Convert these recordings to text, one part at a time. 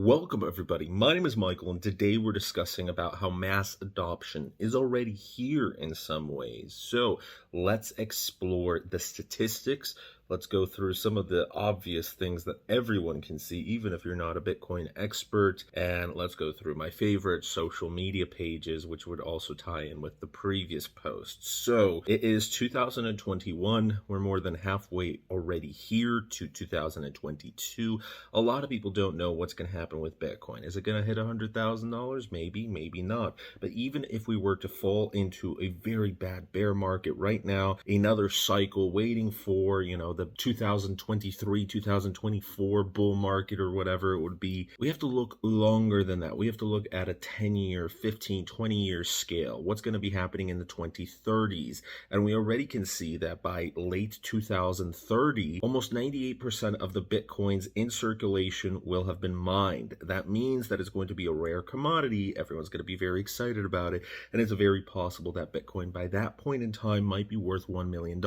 Welcome everybody, my name is Michael and today we're discussing about how mass adoption is already here in some ways. So let's explore the statistics. Let's go through some of the obvious things that everyone can see, even if you're not a Bitcoin expert. And let's go through my favorite social media pages, which would also tie in with the previous posts. So it is 2021. We're more than halfway already here to 2022. A lot of people don't know what's going to happen with Bitcoin. Is it going to hit $100,000? Maybe, maybe not. But even if we were to fall into a very bad bear market right now, another cycle waiting for, the 2023, 2024 bull market or whatever it would be, we have to look longer than that. We have to look at a 10-year, 15, 20-year scale. What's going to be happening in the 2030s? And we already can see that by late 2030, almost 98% of the Bitcoins in circulation will have been mined. That means that it's going to be a rare commodity. Everyone's going to be very excited about it. And it's very possible that Bitcoin by that point in time might be worth $1 million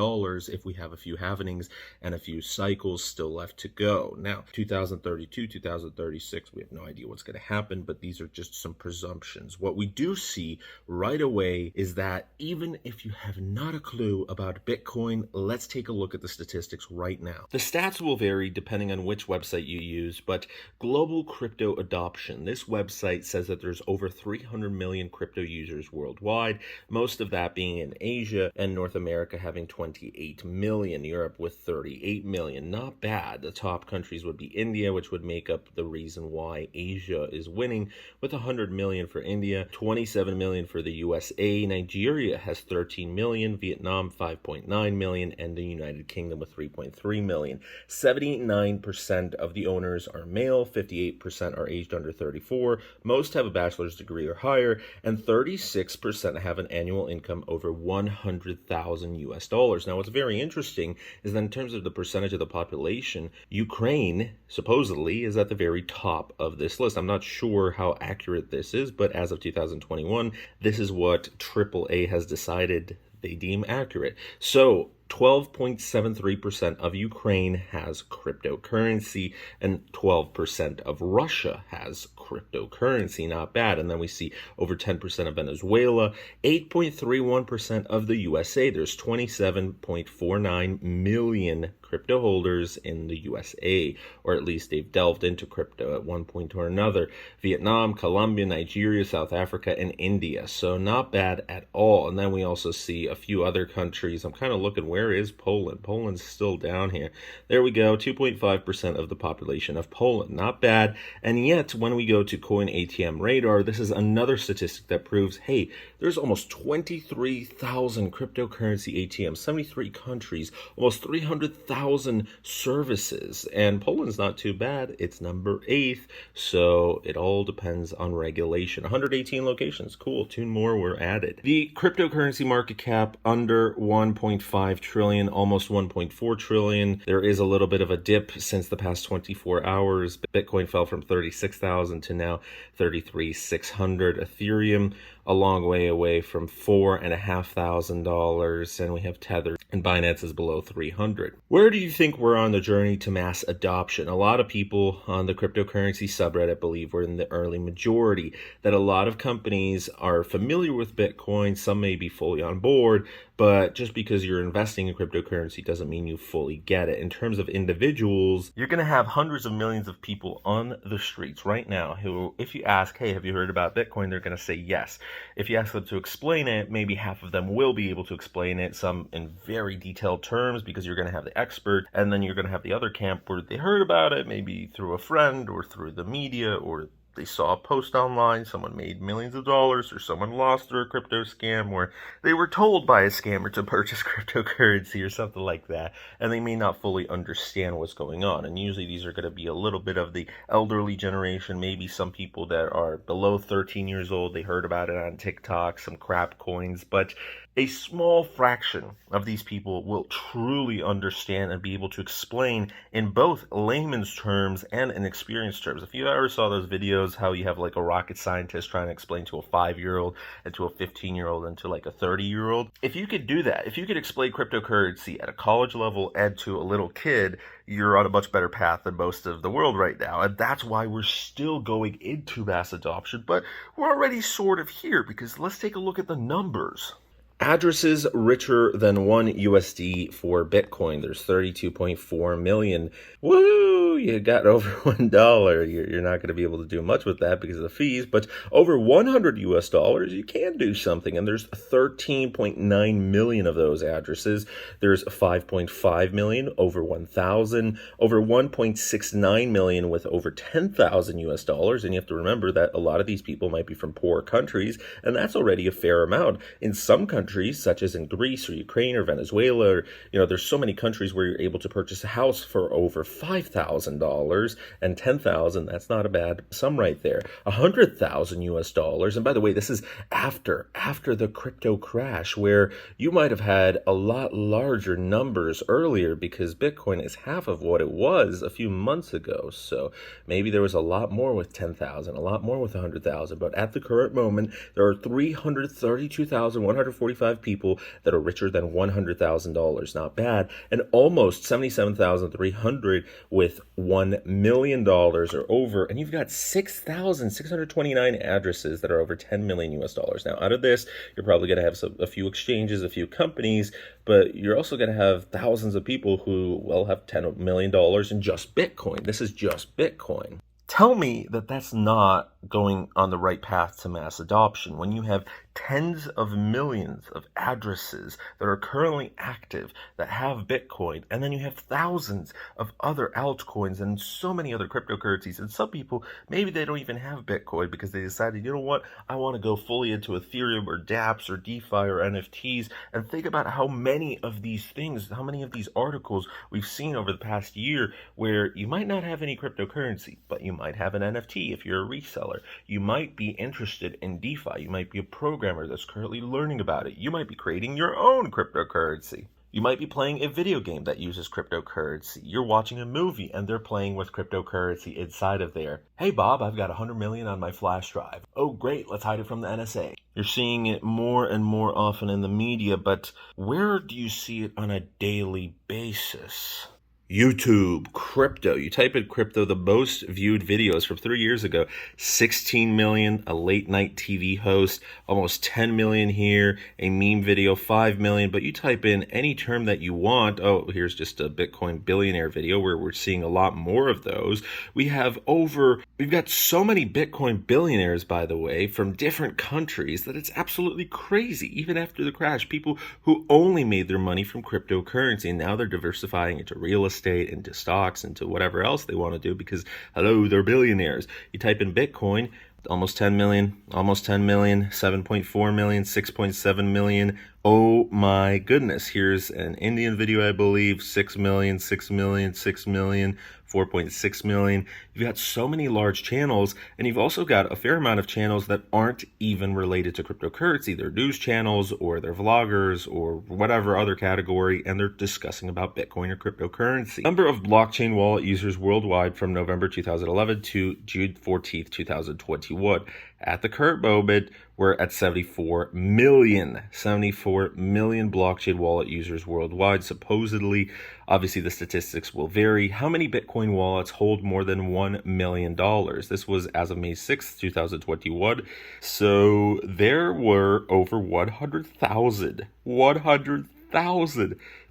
if we have a few halvenings and a few cycles still left to go. Now, 2032, 2036, we have no idea what's going to happen, but these are just some presumptions. What we do see right away is that even if you have not a clue about Bitcoin, let's take a look at the statistics right now. The stats will vary depending on which website you use, but global crypto adoption. This website says that there's over 300 million crypto users worldwide, most of that being in Asia and North America having 28 million, Europe with 38 million. Not bad. The top countries would be India, which would make up the reason why Asia is winning, with 100 million for India, 27 million for the USA, Nigeria has 13 million, Vietnam 5.9 million, and the United Kingdom with 3.3 million. 79% of the owners are male, 58% are aged under 34, most have a bachelor's degree or higher, and 36% have an annual income over 100,000 US dollars. Now, what's very interesting is that in terms of the percentage of the population, Ukraine supposedly is at the very top of this list. I'm not sure how accurate this is, but as of 2021, this is what AAA has decided they deem accurate. So 12.73% of Ukraine has cryptocurrency and 12% of Russia has cryptocurrency. Not bad. And then we see over 10% of Venezuela, 8.31% of the USA. There's 27.49 million crypto holders in the USA, or at least they've delved into crypto at one point or another. Vietnam, Colombia, Nigeria, South Africa, and India. So not bad at all. And then we also see a few other countries. I'm kind of looking, where is Poland? Poland's still down here. There we go, 2.5% of the population of Poland. Not bad. And yet, when we go to Coin ATM Radar, this is another statistic that proves, hey, there's almost 23,000 cryptocurrency ATMs, 73 countries, almost 300,000 services. And Poland's not too bad. It's number 8th. So it all depends on regulation. 118 locations. Cool. 2 more were added. The cryptocurrency market cap under 1.5 trillion, almost 1.4 trillion. There is a little bit of a dip since the past 24 hours. Bitcoin fell from 36,000 to now 33,600. Ethereum a long way away from $4,500, and we have Tether and Binance is below 300. Where do you think we're on the journey to mass adoption? A lot of people on the cryptocurrency subreddit believe we're in the early majority, that a lot of companies are familiar with Bitcoin, some may be fully on board, but just because you're investing in cryptocurrency doesn't mean you fully get it. In terms of individuals, you're going to have hundreds of millions of people on the streets right now who, if you ask, hey, have you heard about Bitcoin? They're going to say yes. If you ask them to explain it, maybe half of them will be able to explain it, some in very detailed terms, because you're going to have the expert, and then you're going to have the other camp where they heard about it, maybe through a friend or through the media, or they saw a post online, someone made millions of dollars, or someone lost through a crypto scam, or they were told by a scammer to purchase cryptocurrency or something like that, and they may not fully understand what's going on. And usually these are going to be a little bit of the elderly generation, maybe some people that are below 13 years old, they heard about it on TikTok, some crap coins, but A small fraction of these people will truly understand and be able to explain in both layman's terms and in experienced terms. If you ever saw those videos, how you have like a rocket scientist trying to explain to a 5-year-old and to a 15-year-old and to like a 30-year-old, if you could do that, if you could explain cryptocurrency at a college level and to a little kid, you're on a much better path than most of the world right now. And that's why we're still going into mass adoption, but we're already sort of here, because let's take a look at the numbers. Addresses richer than 1 USD for Bitcoin. There's 32.4 million. Woo! You got over $1. You're not going to be able to do much with that because of the fees, but over 100 US dollars, you can do something. And there's 13.9 million of those addresses. There's 5.5 million over 1,000, over 1.69 million with over 10,000 US dollars. And you have to remember that a lot of these people might be from poor countries, and that's already a fair amount. In some countries, such as in Greece or Ukraine or Venezuela, or, there's so many countries where you're able to purchase a house for over $5,000, and 10,000, that's not a bad sum right there. 100,000 US dollars. And by the way, this is after the crypto crash, where you might have had a lot larger numbers earlier, because Bitcoin is half of what it was a few months ago. So maybe there was a lot more with 10,000, a lot more with 100,000. But at the current moment, there are 332,145 people that are richer than $100,000. Not bad. And almost 77,300 with $1 million or over. And you've got 6,629 addresses that are over 10 million US dollars. Now, out of this, you're probably going to have a few exchanges, a few companies, but you're also going to have thousands of people who will have $10 million in just Bitcoin. This is just Bitcoin. Tell me that that's not going on the right path to mass adoption when you have tens of millions of addresses that are currently active that have Bitcoin, and then you have thousands of other altcoins and so many other cryptocurrencies. And some people, maybe they don't even have Bitcoin because they decided, you know what, I want to go fully into Ethereum or dApps or DeFi or NFTs. And think about how many of these things, how many of these articles we've seen over the past year where you might not have any cryptocurrency, but you might have an NFT if you're a reseller. You might be interested in DeFi. You might be a programmer that's currently learning about it. You might be creating your own cryptocurrency. You might be playing a video game that uses cryptocurrency. You're watching a movie and they're playing with cryptocurrency inside of there. Hey Bob, I've got 100 million on my flash drive. Oh great, let's hide it from the NSA. You're seeing it more and more often in the media, but where do you see it on a daily basis? YouTube, crypto. You type in crypto, the most viewed videos from 3 years ago, 16 million, a late night TV host, almost 10 million here, a meme video, 5 million. But you type in any term that you want. Oh, here's just a Bitcoin billionaire video where we're seeing a lot more of those. We've got so many Bitcoin billionaires, by the way, from different countries that it's absolutely crazy. Even after the crash, people who only made their money from cryptocurrency, and now they're diversifying into real estate, into stocks, into whatever else they want to do because, hello, they're billionaires. You type in Bitcoin, almost 10 million, 7.4 million, 6.7 million. Oh my goodness. Here's an Indian video, I believe, 6 million, 6 million, 6 million, 4.6 million. You've got so many large channels, and you've also got a fair amount of channels that aren't even related to cryptocurrency. They're news channels or they're vloggers or whatever other category, and they're discussing about Bitcoin or cryptocurrency. Number of blockchain wallet users worldwide from November 2011 to June 14th, 2021. At the current moment, we're at 74 million blockchain wallet users worldwide, supposedly. Obviously, the statistics will vary. How many Bitcoin wallets hold more than $1 million? This was as of May 6th, 2021. So there were over 100,000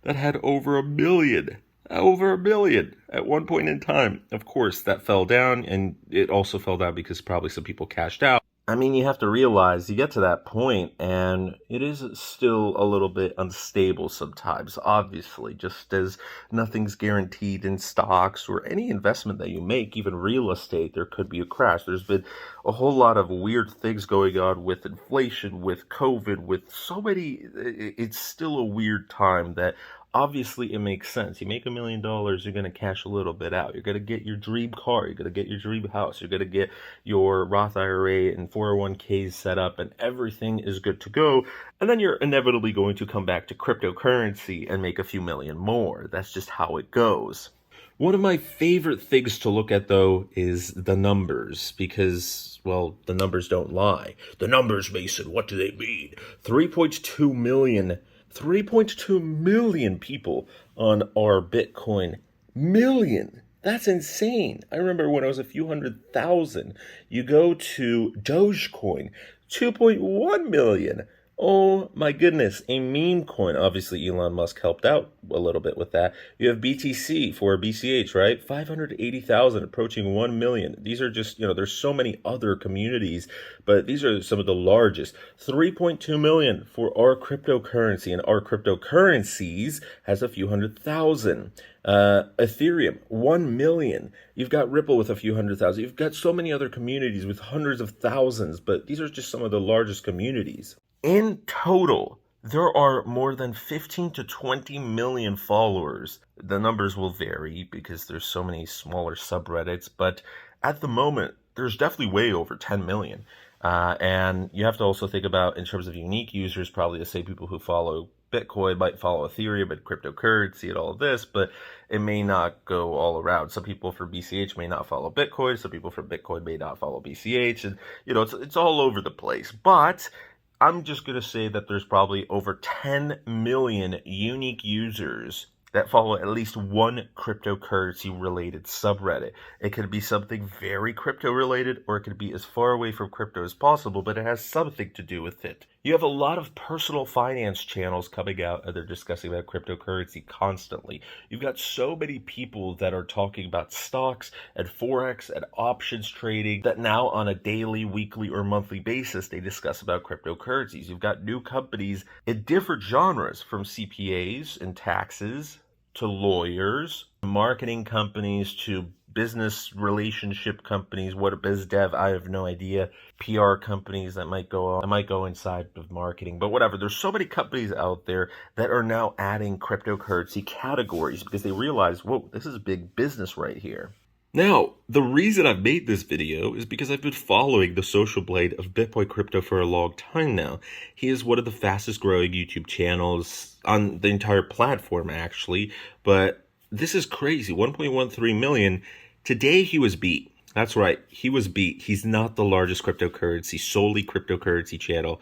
that had over a million. Over a million at one point in time. Of course, that fell down, and it also fell down because probably some people cashed out. I mean, you have to realize you get to that point and it is still a little bit unstable sometimes, obviously, just as nothing's guaranteed in stocks or any investment that you make, even real estate, there could be a crash. There's been a whole lot of weird things going on with inflation, with COVID, with so many, it's still a weird time that Obviously, it makes sense. You make $1 million, you're going to cash a little bit out. You're going to get your dream car. You're going to get your dream house. You're going to get your Roth IRA and 401ks set up, and everything is good to go. And then you're inevitably going to come back to cryptocurrency and make a few million more. That's just how it goes. One of my favorite things to look at, though, is the numbers, because, well, the numbers don't lie. The numbers, Mason, what do they mean? 3.2 million people on our Bitcoin. Million. That's insane. I remember when I was a few 100,000. You go to Dogecoin, 2.1 million. Oh my goodness, a meme coin. Obviously, Elon Musk helped out a little bit with that. You have BTC for BCH, right? 580,000, approaching 1 million. These are just, there's so many other communities, but these are some of the largest. 3.2 million for our cryptocurrency, and our cryptocurrencies has a few 100,000. Ethereum, 1 million. You've got Ripple with a few 100,000. You've got so many other communities with hundreds of thousands, but these are just some of the largest communities. In total, there are more than 15 to 20 million followers. The numbers will vary because there's so many smaller subreddits, but at the moment, there's definitely way over 10 million. And you have to also think about, in terms of unique users, probably the same people who follow Bitcoin might follow Ethereum and cryptocurrency and all of this, but it may not go all around. Some people for BCH may not follow Bitcoin. Some people for Bitcoin may not follow BCH. And, it's all over the place. But I'm just going to say that there's probably over 10 million unique users that follow at least one cryptocurrency-related subreddit. It could be something very crypto-related, or it could be as far away from crypto as possible, but it has something to do with it. You have a lot of personal finance channels coming out, and they're discussing about cryptocurrency constantly. You've got so many people that are talking about stocks and Forex and options trading that now on a daily, weekly, or monthly basis, they discuss about cryptocurrencies. You've got new companies in different genres, from CPAs and taxes to lawyers, marketing companies to business relationship companies, what biz dev, I have no idea. PR companies that might go inside of marketing, but whatever. There's so many companies out there that are now adding cryptocurrency categories because they realize, whoa, this is big business right here. Now, the reason I've made this video is because I've been following the social blade of BitBoy Crypto for a long time now. He is one of the fastest growing YouTube channels on the entire platform, actually, but this is crazy. 1.13 million. Today he was beat. That's right. He was beat. He's not the largest solely cryptocurrency channel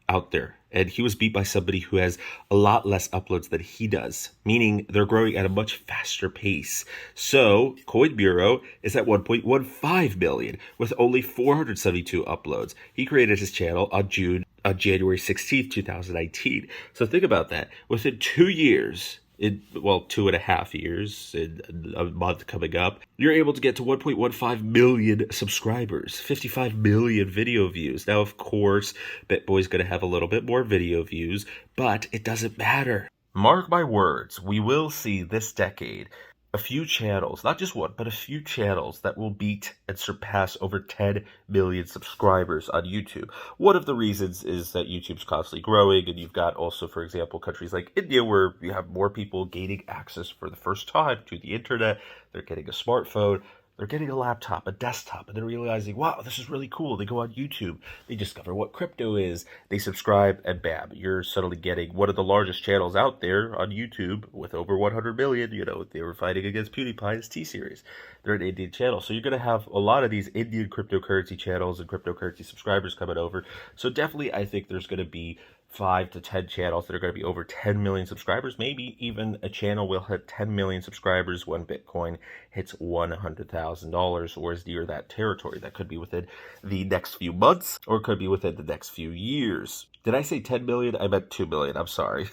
out there. And he was beat by somebody who has a lot less uploads than he does, meaning they're growing at a much faster pace. So Coin Bureau is at 1.15 million with only 472 uploads. He created his channel on January 16th, 2019. So think about that. Within 2 years, 2.5 years, in a month coming up, you're able to get to 1.15 million subscribers, 55 million video views. Now, of course, BitBoy's going to have a little bit more video views, but it doesn't matter. Mark my words, we will see this decade a few channels, not just one, but a few channels that will beat and surpass over 10 million subscribers on YouTube. One of the reasons is that YouTube's constantly growing, and you've got also, for example, countries like India where you have more people gaining access for the first time to the internet. They're getting a smartphone, they're getting a laptop, a desktop, and they're realizing, wow, this is really cool. They go on YouTube, they discover what crypto is, they subscribe, and bam, you're suddenly getting one of the largest channels out there on YouTube with over 100 million. They were fighting against PewDiePie's T-Series. They're an Indian channel. So you're going to have a lot of these Indian cryptocurrency channels and cryptocurrency subscribers coming over. So definitely, I think there's going to be 5 to 10 channels that are going to be over 10 million subscribers. Maybe even a channel will hit 10 million subscribers when Bitcoin hits $100,000 or is near that territory. That could be within the next few months, or it could be within the next few years. Did I say 10 million? I meant 2 million. I'm sorry.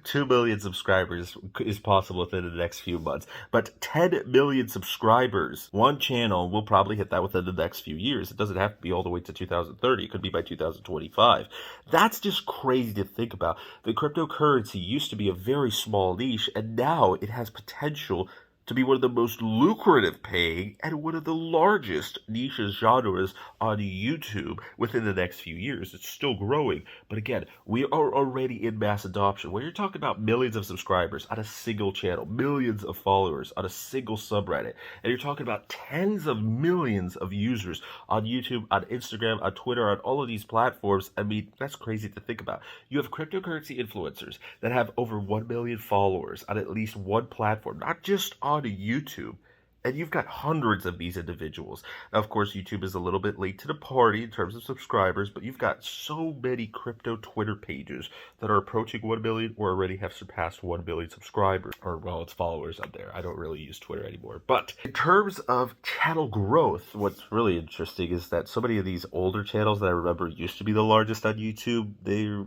2 million subscribers is possible within the next few months. But 10 million subscribers, one channel will probably hit that within the next few years. It doesn't have to be all the way to 2030. It could be by 2025. That's just crazy to think about. The cryptocurrency used to be a very small niche, and now it has potential to be one of the most lucrative paying and one of the largest niche genres on YouTube within the next few years. It's still growing, but again, we are already in mass adoption. When you're talking about millions of subscribers on a single channel, millions of followers on a single subreddit, and you're talking about tens of millions of users on YouTube, on Instagram, on Twitter, on all of these platforms, I mean, that's crazy to think about. You have cryptocurrency influencers that have over 1 million followers on at least one platform, not just on YouTube. And you've got hundreds of these individuals. Now, of course, YouTube is a little bit late to the party in terms of subscribers, but you've got so many crypto Twitter pages that are approaching 1 million or already have surpassed 1 million subscribers, or, well, it's followers up there. I don't really use Twitter anymore. But in terms of channel growth, what's really interesting is that so many of these older channels that I remember used to be the largest on YouTube,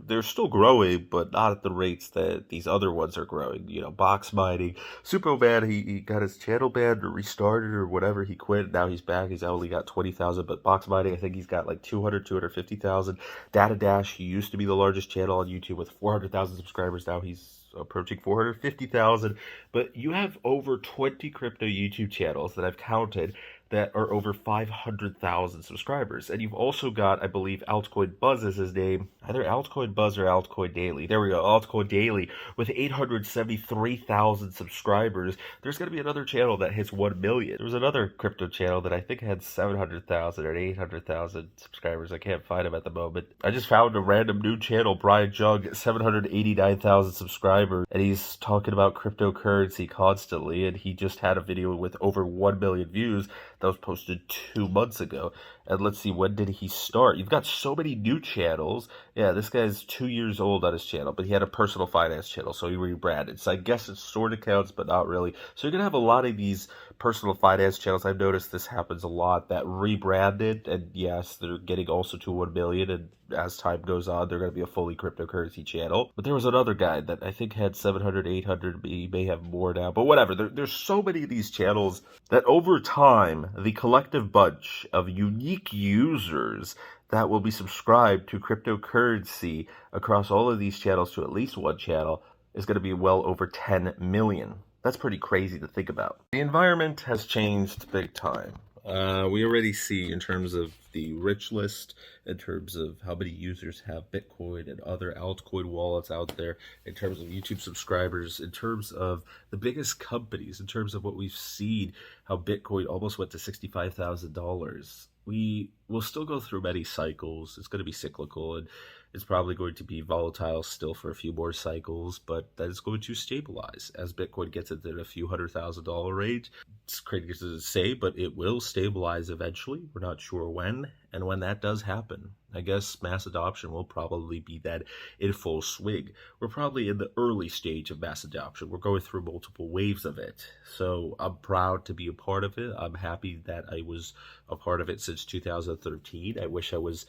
they're still growing, but not at the rates that these other ones are growing. You know, box mining. Superman, he got his channel banned or restarted or whatever. He quit. Now he's back. He's only got 20,000, but box mining, I think he's got like 250,000. Data Dash, he used to be the largest channel on YouTube with 400,000 subscribers. Now he's approaching 450,000. But you have over 20 crypto YouTube channels that I've counted that are over 500,000 subscribers. And you've also got, I believe, Altcoin Buzz is his name. Either Altcoin Buzz or Altcoin Daily. There we go, Altcoin Daily with 873,000 subscribers. There's going to be another channel that hits 1 million. There was another crypto channel that I think had 700,000 or 800,000 subscribers. I can't find him at the moment. I just found a random new channel, Brian Jung, 789,000 subscribers, and he's talking about cryptocurrency constantly, and he just had a video with over 1 million views that was posted 2 months ago. And let's see, when did he start? You've got so many new channels. Yeah, this guy's 2 years old on his channel, but he had a personal finance channel, so he rebranded. So I guess it sort of counts, but not really. So you're going to have a lot of these personal finance channels. I've noticed this happens a lot, that rebranded, and yes, they're getting also to 1 million, and as time goes on, they're going to be a fully cryptocurrency channel. But there was another guy that I think had 700, 800, he may have more now, but whatever. There's so many of these channels that over time, the collective bunch of unique users that will be subscribed to cryptocurrency across all of these channels to at least one channel is going to be well over 10 million. That's pretty crazy to think about. The environment has changed big time. We already see in terms of the rich list, in terms of how many users have Bitcoin and other altcoin wallets out there, in terms of YouTube subscribers, in terms of the biggest companies, in terms of what we've seen, how Bitcoin almost went to $65,000. We will still go through many cycles. It's going to be cyclical, and it's probably going to be volatile still for a few more cycles, but that is going to stabilize as Bitcoin gets into the few $100,000 range. It's crazy to say, but it will stabilize eventually. We're not sure when, and when that does happen, I guess mass adoption will probably be that in full swing. We're probably in the early stage of mass adoption. We're going through multiple waves of it. So I'm proud to be a part of it. I'm happy that I was a part of it since 2013. I wish I was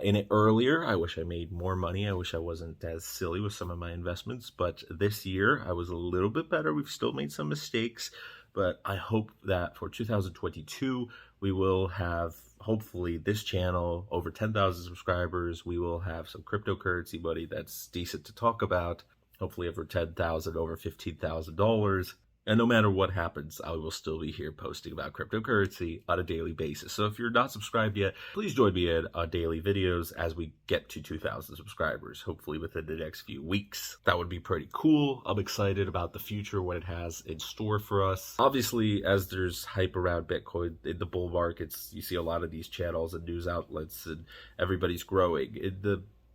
in it earlier. I wish I made more money. I wish I wasn't as silly with some of my investments. But this year, I was a little bit better. We've still made some mistakes. But I hope that for 2022, we will have, hopefully, this channel over 10,000 subscribers. We will have some cryptocurrency money that's decent to talk about. Hopefully over 10,000, over $15,000. And no matter what happens, I will still be here posting about cryptocurrency on a daily basis. So if you're not subscribed yet, please join me in daily videos as we get to 2,000 subscribers, hopefully within the next few weeks. That would be pretty cool. I'm excited about the future, what it has in store for us. Obviously, as there's hype around Bitcoin in the bull markets, you see a lot of these channels and news outlets, and everybody's growing.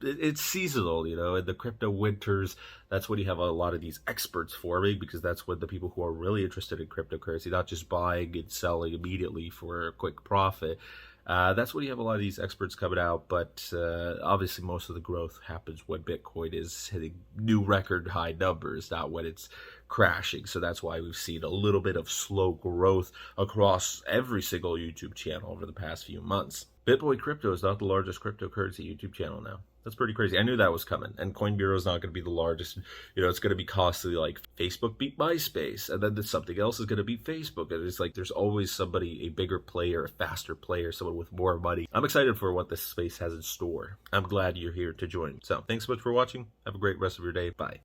It's seasonal, you know, in the crypto winters, that's when you have a lot of these experts forming, because that's when the people who are really interested in cryptocurrency, not just buying and selling immediately for a quick profit, that's when you have a lot of these experts coming out. But obviously most of the growth happens when Bitcoin is hitting new record high numbers, not when it's crashing. So that's why we've seen a little bit of slow growth across every single YouTube channel over the past few months. Bitboy Crypto is not the largest cryptocurrency YouTube channel now. That's pretty crazy. I knew that was coming. And Coin Bureau is not going to be the largest. You know, it's going to be costly, like Facebook beat MySpace. And then something else is going to beat Facebook. And it's like there's always somebody, a bigger player, a faster player, someone with more money. I'm excited for what this space has in store. I'm glad you're here to join. So thanks so much for watching. Have a great rest of your day. Bye.